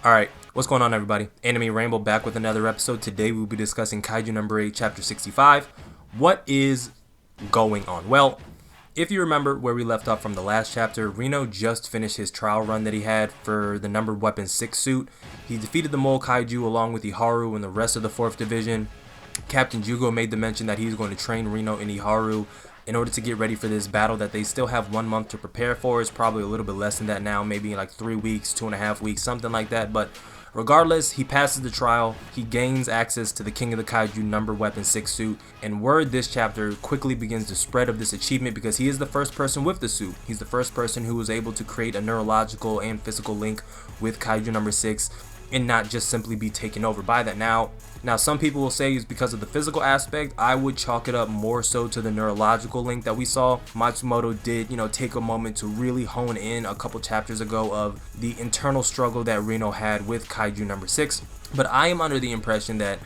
Alright, what's going on everybody? Anime Rainbow back with another episode. Today we'll be discussing Kaiju Number 8 Chapter 65. What is going on? Well, if you remember where we left off from the last chapter, Reno just finished his trial run that he had for the Numbered Weapon 6 suit. He defeated the Mole Kaiju along with Iharu and the rest of the 4th Division. Captain Jugo made the mention that he's going to train Reno and Iharu in order to get ready for this battle that they still have 1 month to prepare for. It's probably a little bit less than that now, maybe like 3 weeks, 2.5 weeks, something like that. But regardless, he passes the trial, he gains access to the King of the Kaiju Numbered Weapon 6 suit, and word this chapter quickly begins to spread of this achievement because he is the first person with the suit. He's the first person who was able to create a neurological and physical link with Kaiju Number 6 and not just simply be taken over by that. Now some people will say it's because of the physical aspect. I would chalk it up more so to the neurological link that we saw. Matsumoto did, take a moment to really hone in a couple chapters ago of the internal struggle that Reno had with Kaiju Number 6. But I am under the impression that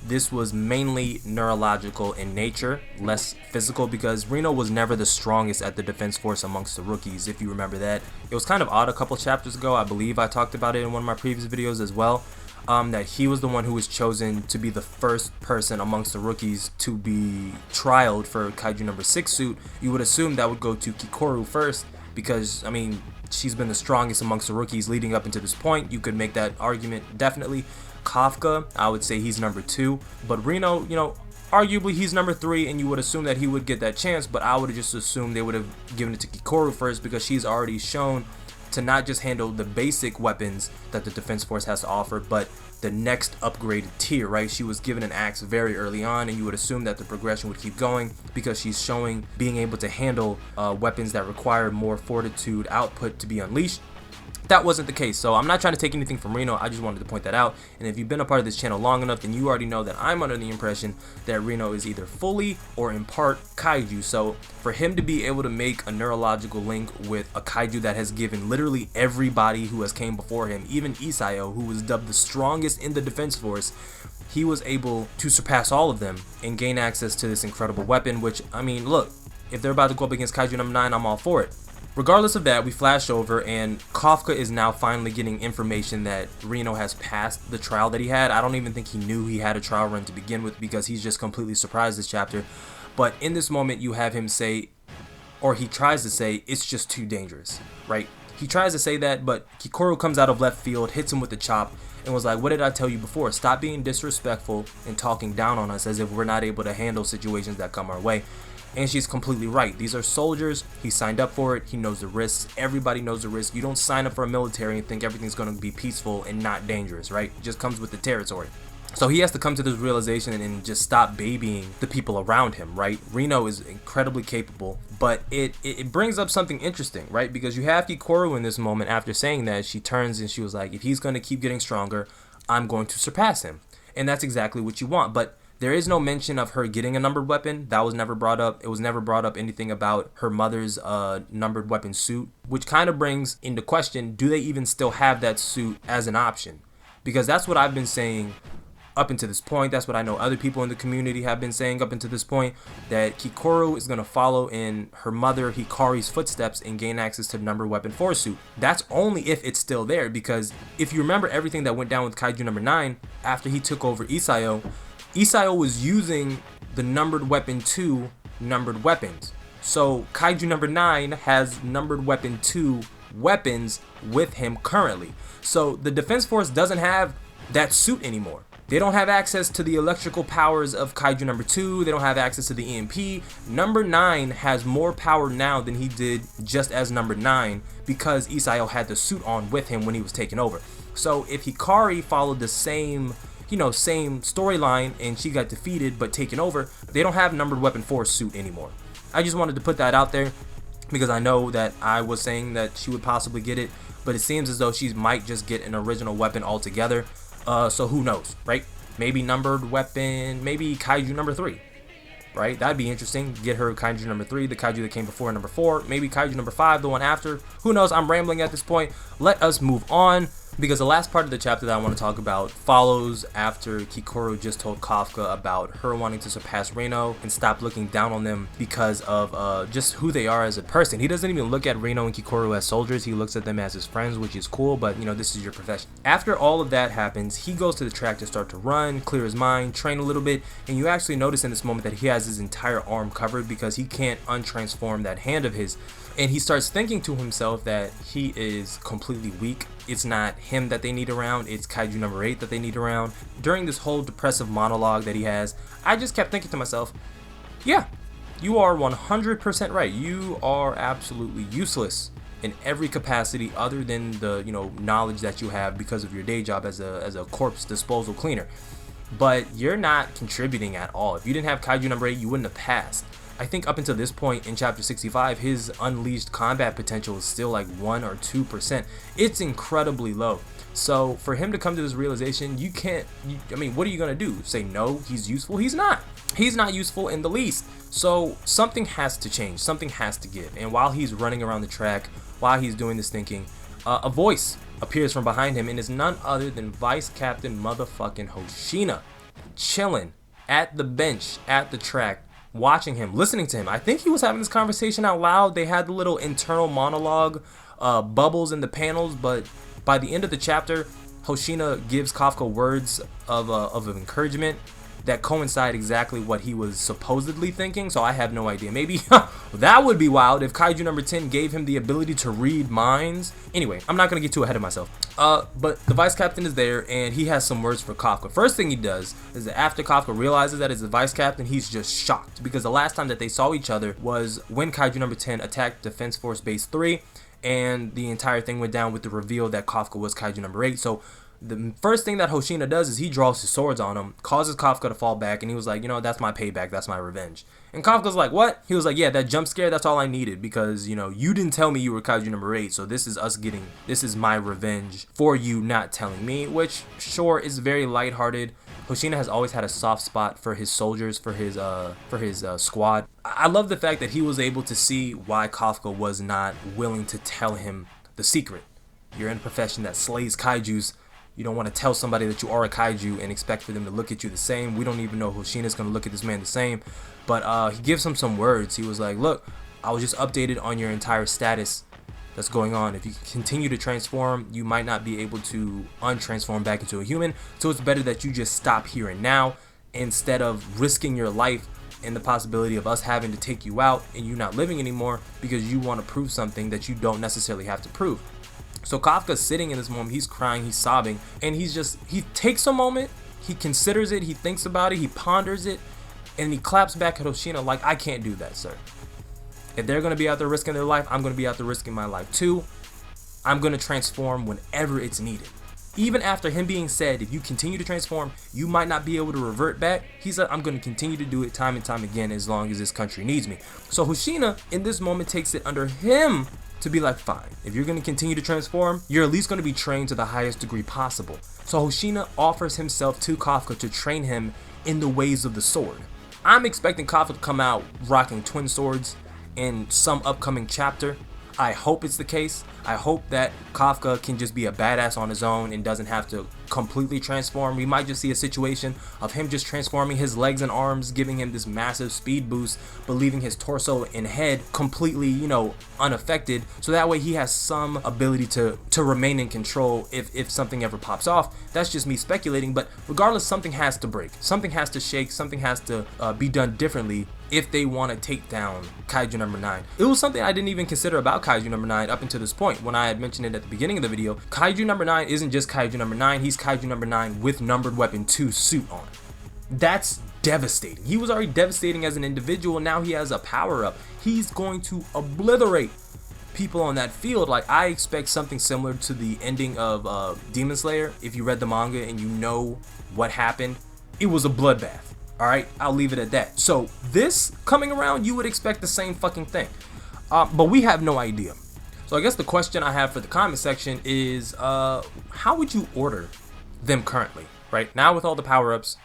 this was mainly neurological in nature, less physical, because Reno was never the strongest at the defense force amongst the rookies, if you remember that. It was kind of odd a couple chapters ago, I believe I talked about it in one of my previous videos as well, that he was the one who was chosen to be the first person amongst the rookies to be trialed for Kaiju Number 6 suit. You would assume that would go to Kikoru first, because, she's been the strongest amongst the rookies leading up into this point. You could make that argument, definitely. Kafka, I would say he's number 2, but Reno, arguably he's number 3, and you would assume that he would get that chance, but I would have just assumed they would have given it to Kikoru first because she's already shown to not just handle the basic weapons that the defense force has to offer, but the next upgraded tier, right? She was given an axe very early on, and you would assume that the progression would keep going because she's showing being able to handle weapons that require more fortitude output to be unleashed. That wasn't the case, so I'm not trying to take anything from Reno. I just wanted to point that out. And if you've been a part of this channel long enough, then you already know that I'm under the impression that Reno is either fully or in part kaiju. So for him to be able to make a neurological link with a kaiju that has given literally everybody who has came before him, even Isayo, who was dubbed the strongest in the defense force, he was able to surpass all of them and gain access to this incredible weapon, which, look, if they're about to go up against Kaiju Number 9, I'm all for it. Regardless of that, we flash over and Kafka is now finally getting information that Reno has passed the trial that he had. I don't even think he knew he had a trial run to begin with because he's just completely surprised this chapter. But in this moment, you have him say, or he tries to say, it's just too dangerous, right? He tries to say that, but Kikoru comes out of left field, hits him with the chop, and was like, what did I tell you before? Stop being disrespectful and talking down on us as if we're not able to handle situations that come our way. And she's completely right. These are soldiers. He signed up for it. He knows the risks. Everybody knows the risks. You don't sign up for a military and think everything's going to be peaceful and not dangerous, right? It just comes with the territory. So he has to come to this realization and just stop babying the people around him, right? Reno is incredibly capable, but it brings up something interesting, right? Because you have Kikoru in this moment after saying that. She turns and she was like, if he's going to keep getting stronger, I'm going to surpass him. And that's exactly what you want. But there is no mention of her getting a numbered weapon. That was never brought up. It was never brought up anything about her mother's numbered weapon suit, which kind of brings into question, do they even still have that suit as an option? Because that's what I've been saying up until this point. That's what I know other people in the community have been saying up until this point, that Kikoru is going to follow in her mother Hikari's footsteps and gain access to the numbered weapon 4 suit. That's only if it's still there, because if you remember everything that went down with Kaiju Number 9 after he took over Isayo was using the numbered weapon 2 numbered weapons. So Kaiju Number 9 has numbered weapon 2 weapons with him currently. So the defense force doesn't have that suit anymore. They don't have access to the electrical powers of Kaiju Number 2. They don't have access to the EMP. Number 9 has more power now than he did just as Number 9 because Isayo had the suit on with him when he was taken over. So if Hikari followed the same storyline and she got defeated but taken over, they don't have numbered weapon 4 suit anymore. I just wanted to put that out there because I know that I was saying that she would possibly get it, but it seems as though she might just get an original weapon altogether. So who knows, right? Maybe numbered weapon, maybe Kaiju Number 3, right? That'd be interesting. Get her Kaiju Number 3, the Kaiju that came before Number 4, maybe Kaiju Number 5, the one after. Who knows? I'm rambling at this point. Let us move on. because the last part of the chapter that I want to talk about follows after Kikoru just told Kafka about her wanting to surpass Reno and stop looking down on them because of just who they are as a person. He doesn't even look at Reno and Kikoru as soldiers. He looks at them as his friends, which is cool, but you know, this is your profession. After all of that happens, he goes to the track to start to run, clear his mind, train a little bit, and you actually notice in this moment that he has his entire arm covered because he can't untransform that hand of his. And he starts thinking to himself that he is completely weak. It's not him that they need around, it's Kaiju number 8 that they need around. During this whole depressive monologue that he has, I just kept thinking to myself, yeah, you are 100% right. You are absolutely useless in every capacity other than the, you know, knowledge that you have because of your day job as a corpse disposal cleaner. But you're not contributing at all. If you didn't have Kaiju number 8, you wouldn't have passed. I think up until this point in chapter 65, his unleashed combat potential is still like 1 or 2%. It's incredibly low. So for him to come to this realization, you can't, I mean, what are you going to do? Say no, he's useful? He's not. He's not useful in the least. So something has to change. Something has to give. And while he's running around the track, while he's doing this thinking, a voice appears from behind him and is none other than Vice Captain motherfucking Hoshina, chilling at the bench, at the track, watching him, listening to him. I think he was having this conversation out loud. They had the little internal monologue bubbles in the panels, but by the end of the chapter, Hoshina gives Kafka words of encouragement that coincide exactly what he was supposedly thinking, so I have no idea. Maybe that would be wild if Kaiju number 10 gave him the ability to read minds. Anyway, I'm not going to get too ahead of myself. But the vice captain is there, and he has some words for Kafka. First thing he does is that after Kafka realizes that it's the vice captain, he's just shocked, because the last time that they saw each other was when Kaiju number 10 attacked Defense Force Base 3, and the entire thing went down with the reveal that Kafka was Kaiju number 8. So the first thing that Hoshina does is he draws his swords on him, causes Kafka to fall back, and he was like, you know, that's my payback, that's my revenge. And Kafka's like, what? He was like, yeah, that jump scare, that's all I needed, because, you know, you didn't tell me you were Kaiju number 8, so this is my revenge for you not telling me, which, sure, is very lighthearted. Hoshina has always had a soft spot for his soldiers, for his squad. I love the fact that he was able to see why Kafka was not willing to tell him the secret. You're in a profession that slays kaijus. You don't want to tell somebody that you are a kaiju and expect for them to look at you the same. We don't even know Hoshina's going to look at this man the same. But he gives him some words. He was like, look, I was just updated on your entire status that's going on. If you continue to transform, you might not be able to untransform back into a human. So it's better that you just stop here and now instead of risking your life and the possibility of us having to take you out and you not living anymore because you want to prove something that you don't necessarily have to prove. So Kafka's sitting in this moment, he's crying, he's sobbing, and he takes a moment, he considers it, he thinks about it, he ponders it, and he claps back at Hoshina like, I can't do that, sir. If they're going to be out there risking their life, I'm going to be out there risking my life too. I'm going to transform whenever it's needed. Even after him being said, if you continue to transform, you might not be able to revert back, he said, I'm going to continue to do it time and time again as long as this country needs me. So Hoshina, in this moment, takes it under him to be like, fine, if you're going to continue to transform, you're at least going to be trained to the highest degree possible. So Hoshina offers himself to Kafka to train him in the ways of the sword. I'm expecting Kafka to come out rocking twin swords in some upcoming chapter. I hope it's the case. I hope that Kafka can just be a badass on his own and doesn't have to completely transform. We might just see a situation of him just transforming his legs and arms, giving him this massive speed boost, but leaving his torso and head completely, you know, unaffected. So that way he has some ability to remain in control if something ever pops off. That's just me speculating, but regardless, something has to break. Something has to shake. Something has to be done differently if they want to take down Kaiju number 9. It was something I didn't even consider about Kaiju number 9 up until this point when I had mentioned it at the beginning of the video. Kaiju number 9 isn't just Kaiju number 9, he's Kaiju number 9 with Numbered Weapon 2 suit on. That's devastating. He was already devastating as an individual, now he has a power-up. He's going to obliterate people on that field. Like, I expect something similar to the ending of Demon Slayer. If you read the manga and you know what happened, it was a bloodbath. Alright, I'll leave it at that. So this coming around, you would expect the same fucking thing. But we have no idea. So I guess the question I have for the comment section is, how would you order them currently? Right now with all the power-ups,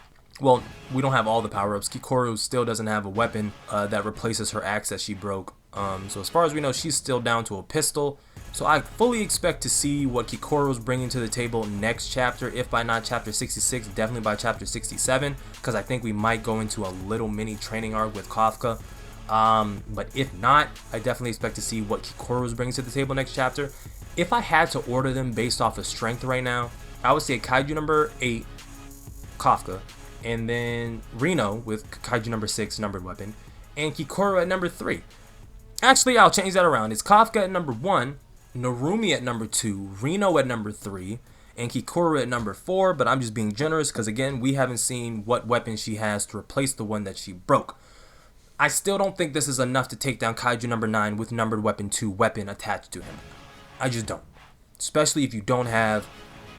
well, we don't have all the power-ups. Kikoru still doesn't have a weapon that replaces her axe that she broke. So as far as we know, she's still down to a pistol. So I fully expect to see what Kikoru is bringing to the table next chapter, if by not chapter 66, definitely by chapter 67, because I think we might go into a little mini training arc with Kafka. But if not, I definitely expect to see what Kikoru is bringing to the table next chapter. If I had to order them based off of strength right now, I would say Kaiju number 8, Kafka, and then Reno with Kaiju number 6, numbered weapon, and Kikoru at number 3. Actually, I'll change that around. It's Kafka at number 1, Narumi at number 2, Reno at number 3, and Kikoru at number 4, but I'm just being generous because, again, we haven't seen what weapon she has to replace the one that she broke. I still don't think this is enough to take down Kaiju number 9 with numbered weapon 2 weapon attached to him. I just don't. Especially if you don't have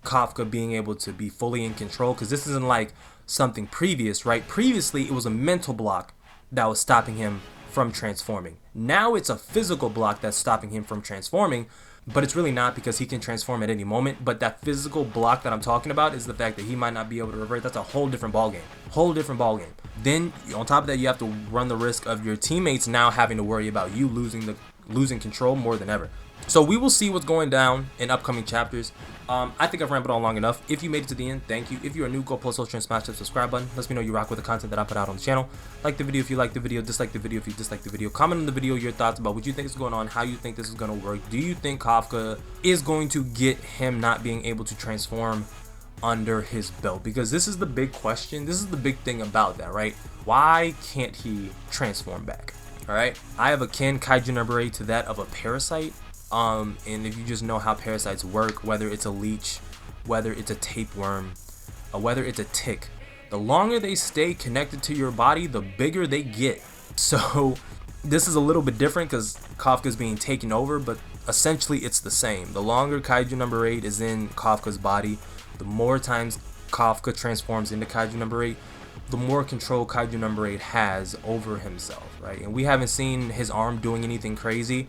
Kafka being able to be fully in control, because this isn't like something previous, right? Previously, it was a mental block that was stopping him from transforming. Now it's a physical block that's stopping him from transforming, but it's really not, because he can transform at any moment. But that physical block that I'm talking about is the fact that he might not be able to revert. That's a whole different ballgame. Then on top of that, you have to run the risk of your teammates now having to worry about you losing control more than ever. So we will see what's going down in upcoming chapters. I think I've rambled on long enough. If you made it to the end, thank you. If you are new, go post social and smash that subscribe button. Let me know you rock with the content that I put out on the channel. Like the video if you like the video, dislike the video if you dislike the video. Comment on the video your thoughts about what you think is going on, how you think this is going to work. Do you think Kafka is going to get him not being able to transform under his belt? Because this is the big question. This is the big thing about that, right? Why can't he transform back? All right, I have akin Kaiju number 8 to that of a parasite. And if you just know how parasites work, whether it's a leech, whether it's a tapeworm, or whether it's a tick, the longer they stay connected to your body, the bigger they get. So this is a little bit different because Kafka's being taken over, but essentially it's the same. The longer Kaiju number 8 is in Kafka's body, the more times Kafka transforms into Kaiju number 8, the more control Kaiju number 8 has over himself, right? And we haven't seen his arm doing anything crazy.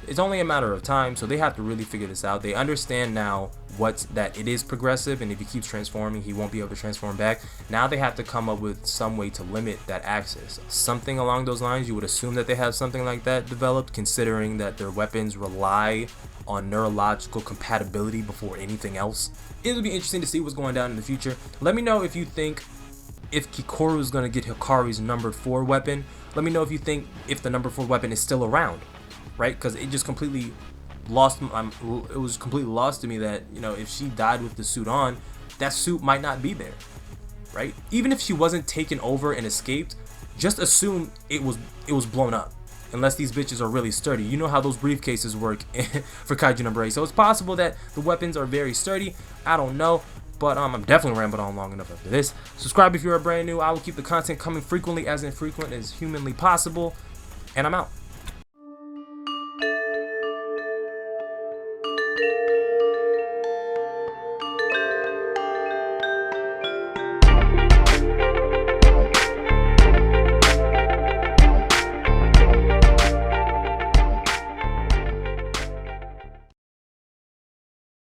It's only a matter of time, so they have to really figure this out. They understand now that it is progressive, and if he keeps transforming, he won't be able to transform back. Now they have to come up with some way to limit that access. Something along those lines. You would assume that they have something like that developed, considering that their weapons rely on neurological compatibility before anything else. It'll be interesting to see what's going down in the future. Let me know if you think if Kikoru is going to get Hikari's number 4 weapon. Let me know if you think if the number 4 weapon is still around. Right, because it just completely lost. It was completely lost to me that, you know, if she died with the suit on, that suit might not be there, right? Even if she wasn't taken over and escaped, just assume it was blown up. Unless these bitches are really sturdy. You know how those briefcases work for Kaiju number 8. So it's possible that the weapons are very sturdy. I don't know. But I'm definitely rambling on long enough after this. Subscribe if you are brand new. I will keep the content coming frequently as infrequent as humanly possible. And I'm out.